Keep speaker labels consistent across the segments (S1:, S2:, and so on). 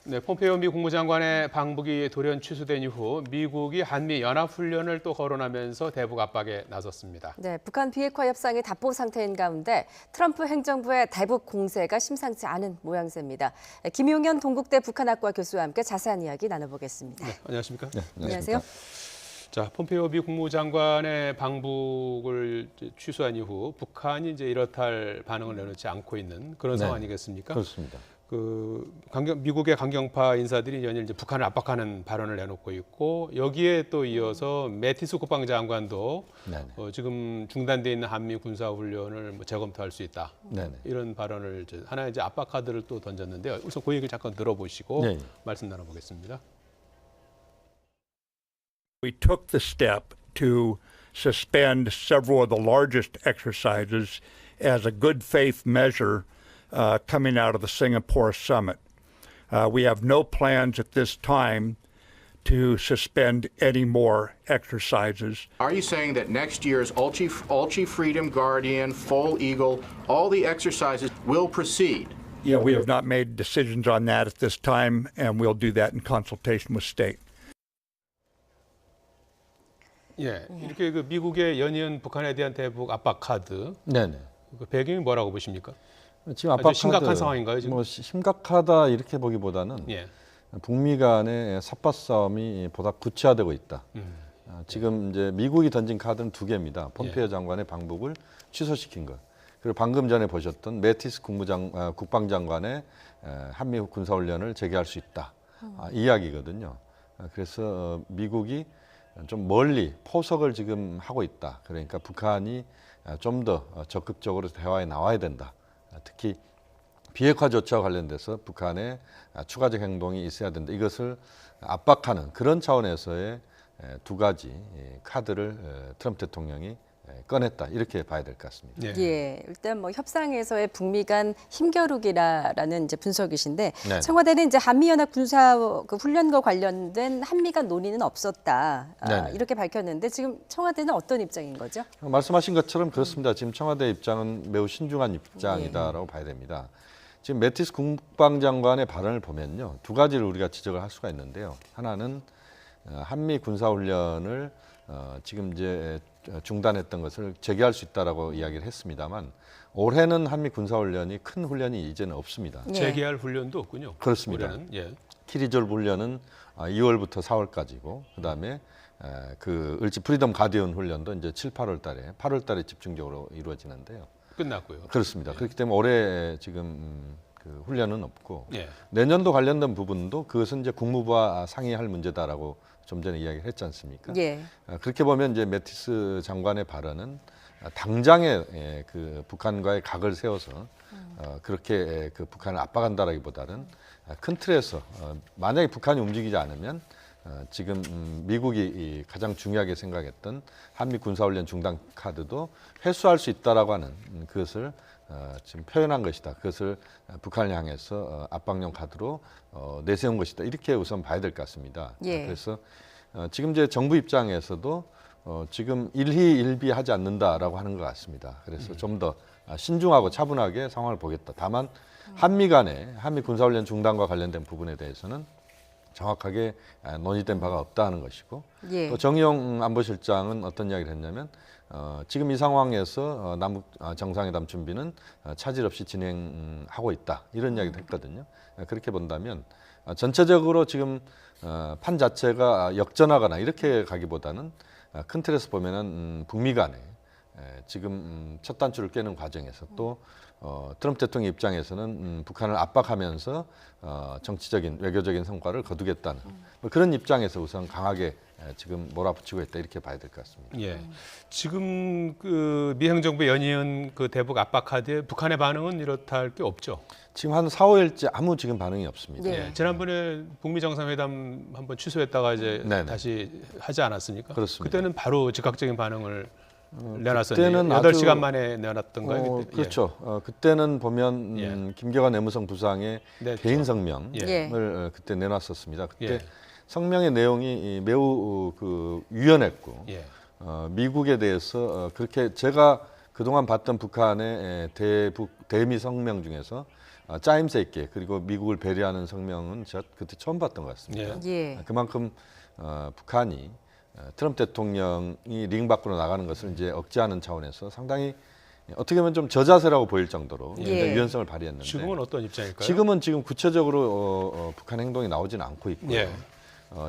S1: 네, 폼페이오 미 국무장관의 방북이 돌연 취소된 이후 미국이 한미 연합훈련을 또 거론하면서 대북 압박에 나섰습니다.
S2: 네, 북한 비핵화 협상이 답보 상태인 가운데 트럼프 행정부의 대북 공세가 심상치 않은 모양새입니다. 김용현 동국대 북한학과 교수와 함께 자세한 이야기 나눠보겠습니다.
S1: 네, 안녕하십니까?
S3: 네,
S2: 안녕하세요.
S1: 자, 폼페이오 미 국무장관의 방북을 취소한 이후 북한이 이제 이렇다 할 반응을 내놓지 않고 있는 그런 상황 아니겠습니까?
S3: 그렇습니다.
S1: 미국의 강경파 인사들이 연일 이제 북한을 압박하는 발언을 내놓고 있고 여기에 또 이어서 매티스 국방장관도 지금 중단돼 있는 한미 군사 훈련을 재검토할 수 있다. 이런 발언을 하나의 이제 압박 카드를 또 던졌는데요. 우선 그 얘기를 잠깐 들어보시고 말씀 나눠보겠습니다.
S4: We took the step to suspend several of the largest exercises as a good faith measure coming out of the Singapore summit. We have no plans at this time to suspend any more exercises.
S5: Are you saying that next year's Ulchi Freedom Guardian, Full Eagle, all the exercises will proceed?
S4: Yeah, we have not made decisions on that at this time, and we'll do that in consultation with state.
S1: 예, 이렇게 그 미국의 연이은 북한에 대한 대북 압박 카드. 그 배경이 뭐라고 보십니까?
S3: 지금 압박 카드
S1: 심각한 상황인가요, 지금?
S3: 뭐 심각하다 이렇게 보기보다는 북미 간의 삿바 싸움이 보다 구체화되고 있다. 지금 이제 미국이 던진 카드는 두 개입니다. 폼페이오 장관의 방북을 취소시킨 것. 그리고 방금 전에 보셨던 매티스 국방장관의 한미 군사훈련을 재개할 수 있다. 이야기거든요. 그래서 미국이 좀 멀리 포석을 지금 하고 있다. 그러니까 북한이 좀 더 적극적으로 대화에 나와야 된다. 특히 비핵화 조치와 관련돼서 북한의 추가적 행동이 있어야 된다. 이것을 압박하는 그런 차원에서의 두 가지 카드를 트럼프 대통령이 꺼냈다. 이렇게 봐야 될 것 같습니다.
S2: 예, 일단 뭐 협상에서의 북미 간 힘겨루기라는 이제 분석이신데 청와대는 이제 한미연합 군사 훈련과 관련된 한미 간 논의는 없었다. 이렇게 밝혔는데 지금 청와대는 어떤 입장인 거죠?
S3: 말씀하신 것처럼 그렇습니다. 지금 청와대 입장은 매우 신중한 입장이다라고 봐야 됩니다. 지금 매티스 국방장관의 발언을 보면요, 두 가지를 우리가 지적을 할 수가 있는데요. 하나는 한미 군사훈련을 지금 이제 중단했던 것을 재개할 수 있다라고 이야기를 했습니다만 올해는 한미 군사훈련이 큰 훈련이 이제는 없습니다.
S1: 재개할 훈련도 없군요.
S3: 그렇습니다.
S1: 올해는.
S3: 키리졸 훈련은 2월부터 4월까지고 그다음에 그 을지 프리덤 가디언 훈련도 이제 7, 8월 달에 집중적으로 이루어지는데요.
S1: 끝났고요.
S3: 그렇습니다. 그렇기 때문에 올해 지금 그 훈련은 없고 내년도 관련된 부분도 그것은 이제 국무부와 상의할 문제다라고 좀 전에 이야기를 했지 않습니까? 그렇게 보면 이제 매티스 장관의 발언은 당장에 그 북한과의 각을 세워서 그렇게 그 북한을 압박한다라기보다는 큰 틀에서 만약에 북한이 움직이지 않으면 지금 미국이 가장 중요하게 생각했던 한미 군사훈련 중단 카드도 회수할 수 있다라고 하는 그것을 지금 표현한 것이다. 그것을 북한을 향해서 압박용 카드로 내세운 것이다. 이렇게 우선 봐야 될 것 같습니다. 그래서 지금 이제 정부 입장에서도 지금 일희일비하지 않는다라고 하는 것 같습니다. 그래서 좀 더 신중하고 차분하게 상황을 보겠다. 다만 한미 간의 한미 군사훈련 중단과 관련된 부분에 대해서는 정확하게 논의된 바가 없다는 것이고 또 정의용 안보실장은 어떤 이야기를 했냐면 지금 이 상황에서 남북 정상회담 준비는 차질 없이 진행하고 있다. 이런 이야기도 했거든요. 그렇게 본다면 전체적으로 지금 판 자체가 역전하거나 이렇게 가기보다는 큰 틀에서 보면은 북미 간에 지금 첫 단추를 깨는 과정에서 또 트럼프 대통령 입장에서는 북한을 압박하면서 정치적인 외교적인 성과를 거두겠다는 뭐 그런 입장에서 우선 강하게 지금 몰아붙이고 있다 이렇게 봐야 될 것 같습니다.
S1: 지금 그 미 행정부 연이은 그 대북 압박 카드에 북한의 반응은 이렇다 할 게 없죠.
S3: 지금 한 4, 5일째 아무 지금 반응이 없습니다.
S1: 지난번에 북미 정상회담 한번 취소했다가 이제 다시 하지 않았습니까?
S3: 그렇습니다.
S1: 그때는 바로 즉각적인 반응을 내놨었는데 8시간 만에 내놨던가요?
S3: 그렇죠. 그때는 보면 김경환 내무성 부상의 개인 성명을 그때 내놨었습니다. 그때 성명의 내용이 매우 그 유연했고 미국에 대해서 그렇게 제가 그동안 봤던 북한의 대미 성명 중에서 짜임새 있게 그리고 미국을 배려하는 성명은 제가 그때 처음 봤던 것 같습니다.
S2: 예.
S3: 그만큼 북한이 트럼프 대통령이 링 밖으로 나가는 것을 이제 억제하는 차원에서 상당히 어떻게 보면 좀 저자세라고 보일 정도로
S2: 예.
S3: 유연성을 발휘했는데
S1: 지금은 어떤 입장일까요?
S3: 지금 구체적으로 북한 행동이 나오지는 않고 있고요.
S1: 예.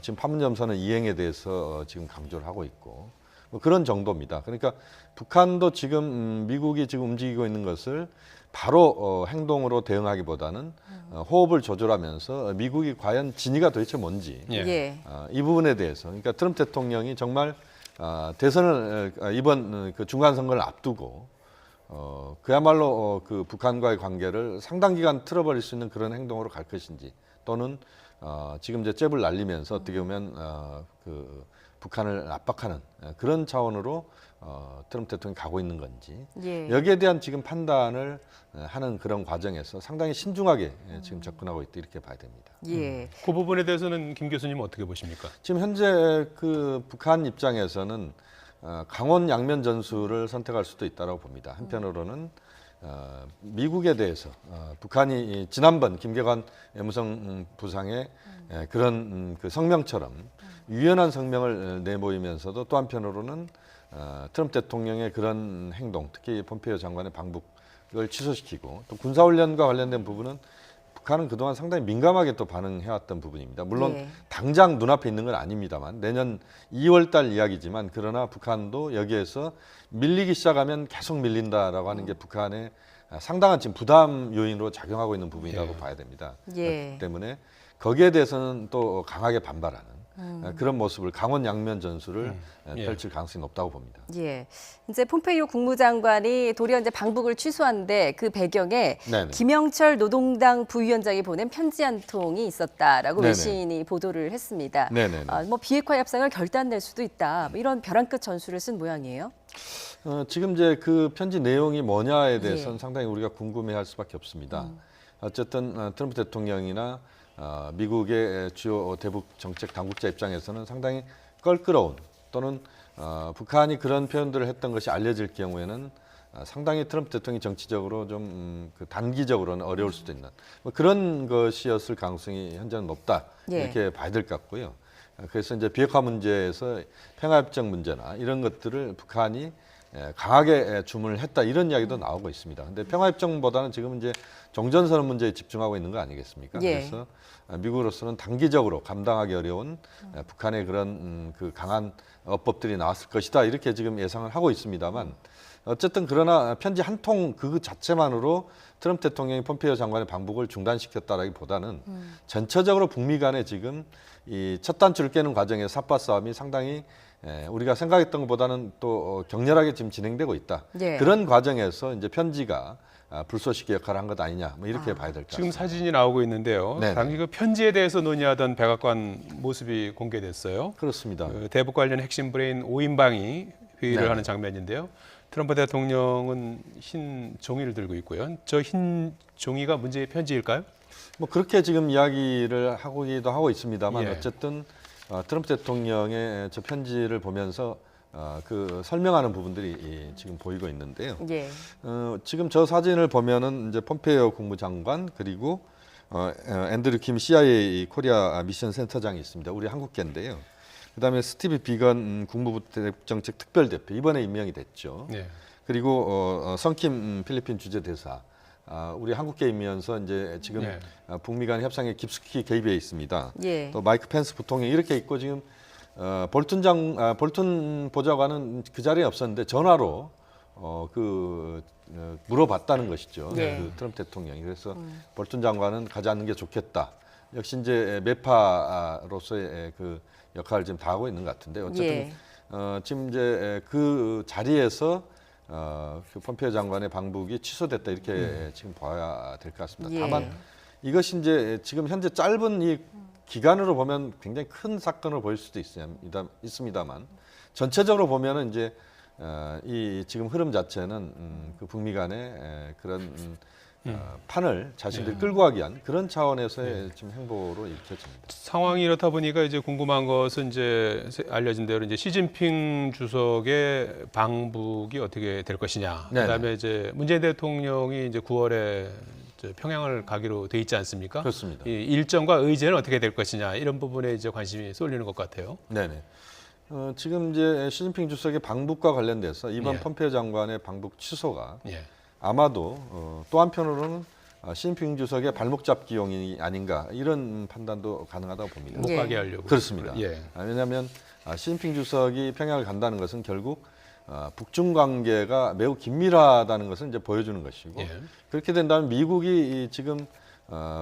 S3: 지금 판문점선언 이행에 대해서 지금 강조를 하고 있고 뭐 그런 정도입니다. 그러니까 북한도 지금 미국이 지금 움직이고 있는 것을 바로 행동으로 대응하기보다는 호흡을 조절하면서 미국이 과연 진위가 도대체 뭔지
S2: 예.
S3: 이 부분에 대해서 그러니까 트럼프 대통령이 정말 대선을 이번 그 중간 선거를 앞두고 그야말로 그 북한과의 관계를 상당 기간 틀어버릴 수 있는 그런 행동으로 갈 것인지 또는 지금 이제 잽을 날리면서 어떻게 보면 그 북한을 압박하는 그런 차원으로 트럼프 대통령이 가고 있는 건지
S2: 예.
S3: 여기에 대한 지금 판단을 하는 그런 과정에서 상당히 신중하게 지금 접근하고 있다 이렇게 봐야 됩니다.
S2: 예.
S1: 그 부분에 대해서는 김 교수님 어떻게 보십니까?
S3: 지금 현재 그 북한 입장에서는 강원 양면 전술을 선택할 수도 있다고 봅니다. 한편으로는 미국에 대해서 북한이 지난번 김계관 외무성 부상의 그런 그 성명처럼 유연한 성명을 내보이면서도 또 한편으로는 트럼프 대통령의 그런 행동, 특히 폼페이오 장관의 방북을 취소시키고 또 군사훈련과 관련된 부분은 북한은 그동안 상당히 민감하게 또 반응해왔던 부분입니다. 물론
S2: 예.
S3: 당장 눈앞에 있는 건 아닙니다만 내년 2월 달 이야기지만 그러나 북한도 여기에서 밀리기 시작하면 계속 밀린다라고 하는 게 북한의 상당한 지금 부담 요인으로 작용하고 있는 부분이라고 봐야 됩니다.
S2: 예.
S3: 그렇기 때문에 거기에 대해서는 또 강하게 반발하는 그런 모습을 강원 양면 전술을 펼칠 가능성이 높다고 봅니다.
S2: 예. 이제 폼페이오 국무장관이 도리어 이제 방북을 취소한데 그 배경에
S3: 네네.
S2: 김영철 노동당 부위원장이 보낸 편지 한 통이 있었다라고
S3: 네네.
S2: 외신이 보도를 했습니다.
S3: 네네네.
S2: 뭐 비핵화 협상을 결단낼 수도 있다. 뭐 이런 벼랑 끝 전술을 쓴 모양이에요.
S3: 지금 이제 그 편지 내용이 뭐냐에 대해서는
S2: 예.
S3: 상당히 우리가 궁금해할 수밖에 없습니다. 어쨌든 트럼프 대통령이나 미국의 주요 대북 정책 당국자 입장에서는 상당히 껄끄러운 또는 북한이 그런 표현들을 했던 것이 알려질 경우에는 상당히 트럼프 대통령이 정치적으로 좀 그 단기적으로는 어려울 수도 있는 뭐 그런 것이었을 가능성이 현재는 높다
S2: 예.
S3: 이렇게 봐야 될 것 같고요. 그래서 이제 비핵화 문제에서 평화협정 문제나 이런 것들을 북한이 강하게 주문을 했다 이런 이야기도 나오고 있습니다. 근데 평화협정보다는 지금 이제 종전선언 문제에 집중하고 있는 거 아니겠습니까?
S2: 예.
S3: 그래서 미국으로서는 단기적으로 감당하기 어려운 북한의 그런 그 강한 어법들이 나왔을 것이다 이렇게 지금 예상을 하고 있습니다만 어쨌든 그러나 편지 한 통 그 자체만으로 트럼프 대통령이 폼페이오 장관의 방북을 중단시켰다라기보다는 전체적으로 북미 간에 지금 이 첫 단추를 깨는 과정에서 삿바 싸움이 상당히 우리가 생각했던 것보다는 또 격렬하게 지금 진행되고 있다.
S2: 예.
S3: 그런 과정에서 이제 편지가 불쏘시개 역할을 한 것 아니냐, 뭐 이렇게 봐야 될 것 같습니다.
S1: 지금 사진이 나오고 있는데요.
S3: 네네.
S1: 당시 그 편지에 대해서 논의하던 백악관 모습이 공개됐어요.
S3: 그렇습니다.
S1: 대북 관련 핵심 브레인 5인방이 회의를
S3: 네네.
S1: 하는 장면인데요. 트럼프 대통령은 흰 종이를 들고 있고요. 저 흰 종이가 문제의 편지일까요?
S3: 뭐 그렇게 지금 이야기를 하기도 하고 있습니다만
S1: 예.
S3: 어쨌든 트럼프 대통령의 저 편지를 보면서 그 설명하는 부분들이 지금 보이고 있는데요.
S2: 예.
S3: 지금 저 사진을 보면은 이제 폼페이오 국무장관 그리고 앤드류 킴 CIA 코리아 미션 센터장이 있습니다. 우리 한국계인데요. 그다음에 스티브 비건 국무부 대북정책 특별대표 이번에 임명이 됐죠.
S1: 네.
S3: 그리고 성킴 필리핀 주재대사 우리 한국계이면서 이제 지금
S1: 네.
S3: 북미 간 협상에 깊숙이 개입해 있습니다.
S2: 예.
S3: 또 마이크 펜스 부통령 이렇게 있고 지금 볼튼 보좌관은 그 자리에 없었는데 전화로 물어봤다는 것이죠.
S2: 네.
S3: 그 트럼프 대통령이 그래서 볼튼 장관은 가지 않는 게 좋겠다. 역시 이제 매파로서의 그 역할을 지금 다하고 있는 것 같은데 어쨌든
S2: 예.
S3: 지금 이제 그 자리에서 그 폼페이오 장관의 방북이 취소됐다 이렇게 지금 봐야 될 것 같습니다.
S2: 예.
S3: 다만 이것이 이제 지금 현재 짧은 이 기간으로 보면 굉장히 큰 사건으로 보일 수도 있습니다만 전체적으로 보면은 이제 이 지금 흐름 자체는 그 북미 간의 그런 판을 자신들이 끌고 가기 위한 그런 차원에서의 지금 행보로 읽혀집니다.
S1: 상황이 이렇다 보니까 이제 궁금한 것은 이제 알려진 대로 이제 시진핑 주석의 방북이 어떻게 될 것이냐.
S3: 네네.
S1: 그다음에 이제 문재인 대통령이 이제 9월에 평양을 가기로 돼 있지 않습니까?
S3: 그렇습니다.
S1: 이 일정과 의제는 어떻게 될 것이냐 이런 부분에 이제 관심이 쏠리는 것 같아요.
S3: 네네. 지금 이제 시진핑 주석의 방북과 관련돼서 이번
S1: 예.
S3: 폼페이오 장관의 방북 취소가
S1: 예.
S3: 아마도 또 한편으로는 시진핑 주석의 발목 잡기용이 아닌가 이런 판단도 가능하다고 봅니다.
S1: 못 가게 하려고.
S3: 그렇습니다.
S1: 예.
S3: 왜냐하면 시진핑 주석이 평양을 간다는 것은 결국 북중 관계가 매우 긴밀하다는 것을 이제 보여주는 것이고
S1: 예.
S3: 그렇게 된다면 미국이 지금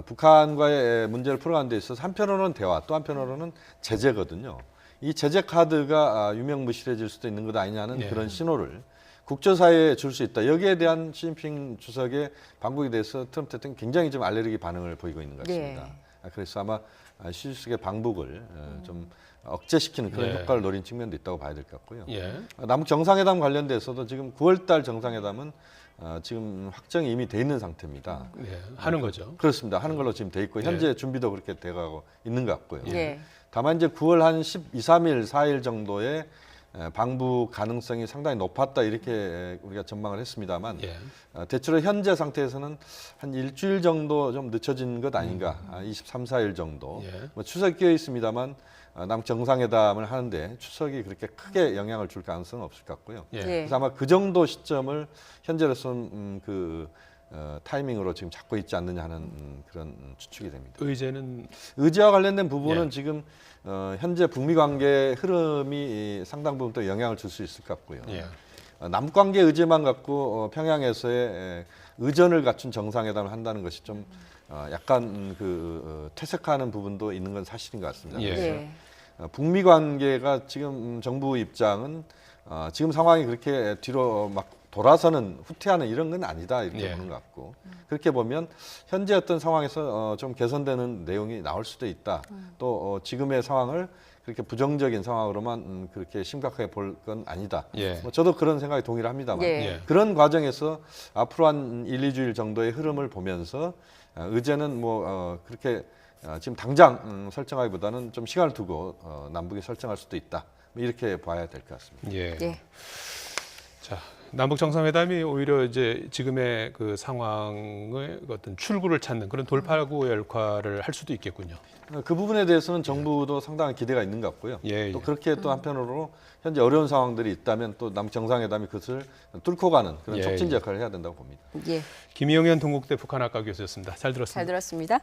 S3: 북한과의 문제를 풀어가는 데 있어서 한편으로는 대화, 또 한편으로는 제재거든요. 이 제재 카드가 유명무실해질 수도 있는 것 아니냐는
S1: 예.
S3: 그런 신호를 국제사회에 줄 수 있다. 여기에 대한 시진핑 주석의 방북에 대해서 트럼프 대통령이 굉장히 좀 알레르기 반응을 보이고 있는 것 같습니다.
S2: 예.
S3: 그래서 아마 시 주석의 방북을 좀 억제시키는 그런
S1: 예.
S3: 효과를 노린 측면도 있다고 봐야 될 것 같고요.
S1: 예.
S3: 남북 정상회담 관련돼서도 지금 9월달 정상회담은 지금 확정이 이미 돼 있는 상태입니다.
S1: 예. 하는 거죠.
S3: 그렇습니다. 하는 걸로 지금 돼 있고 현재
S1: 예.
S3: 준비도 그렇게 돼가고 있는 것 같고요.
S2: 예.
S3: 다만 이제 9월 한 12, 3일, 4일 정도의 방북 가능성이 상당히 높았다 이렇게 우리가 전망을 했습니다만
S1: 예.
S3: 대체로 현재 상태에서는 한 일주일 정도 좀 늦춰진 것 아닌가, 23, 4일 정도.
S1: 예.
S3: 뭐 추석이 끼어 있습니다만 남북 정상회담을 하는데 추석이 그렇게 크게 영향을 줄 가능성은 없을 것 같고요.
S1: 예.
S3: 그래서 아마 그 정도 시점을 현재로서는 타이밍으로 지금 잡고 있지 않느냐 하는 그런 추측이 됩니다. 의제와 관련된 부분은
S1: 예.
S3: 지금 현재 북미 관계 흐름이 상당 부분 또 영향을 줄 수 있을 것 같고요.
S1: 예.
S3: 남북 관계 의제만 갖고 평양에서의 의전을 갖춘 정상회담을 한다는 것이 좀 약간 퇴색하는 부분도 있는 건 사실인 것 같습니다.
S1: 예.
S3: 그래서 북미 관계가 지금 정부 입장은 지금 상황이 그렇게 뒤로 막 돌아서는 후퇴하는 이런 건 아니다 이렇게
S1: 예.
S3: 보는 것 같고 그렇게 보면 현재 어떤 상황에서 좀 개선되는 내용이 나올 수도 있다. 또 지금의 상황을 그렇게 부정적인 상황으로만 그렇게 심각하게 볼 건 아니다.
S1: 예.
S3: 뭐 저도 그런 생각에 동의를 합니다만
S2: 예.
S3: 그런 과정에서 앞으로 한 1, 2주일 정도의 흐름을 보면서 의제는 뭐 그렇게 지금 당장 설정하기보다는 좀 시간을 두고 남북이 설정할 수도 있다. 뭐 이렇게 봐야 될 것 같습니다.
S1: 예.
S2: 예.
S1: 자, 남북 정상회담이 오히려 이제 지금의 그 상황의 어떤 출구를 찾는 그런 돌파구 역할을 할 수도 있겠군요.
S3: 그 부분에 대해서는 정부도 상당한 기대가 있는 것 같고요.
S1: 예,
S3: 또
S1: 예.
S3: 그렇게 또 한편으로 현재 어려운 상황들이 있다면 또 남북 정상회담이 그것을 뚫고 가는 그런
S1: 예,
S3: 촉진
S1: 예.
S3: 역할을 해야 된다고 봅니다.
S2: 예.
S1: 김영현 동국대 북한학과 교수였습니다. 잘 들었습니다.
S2: 잘 들었습니다.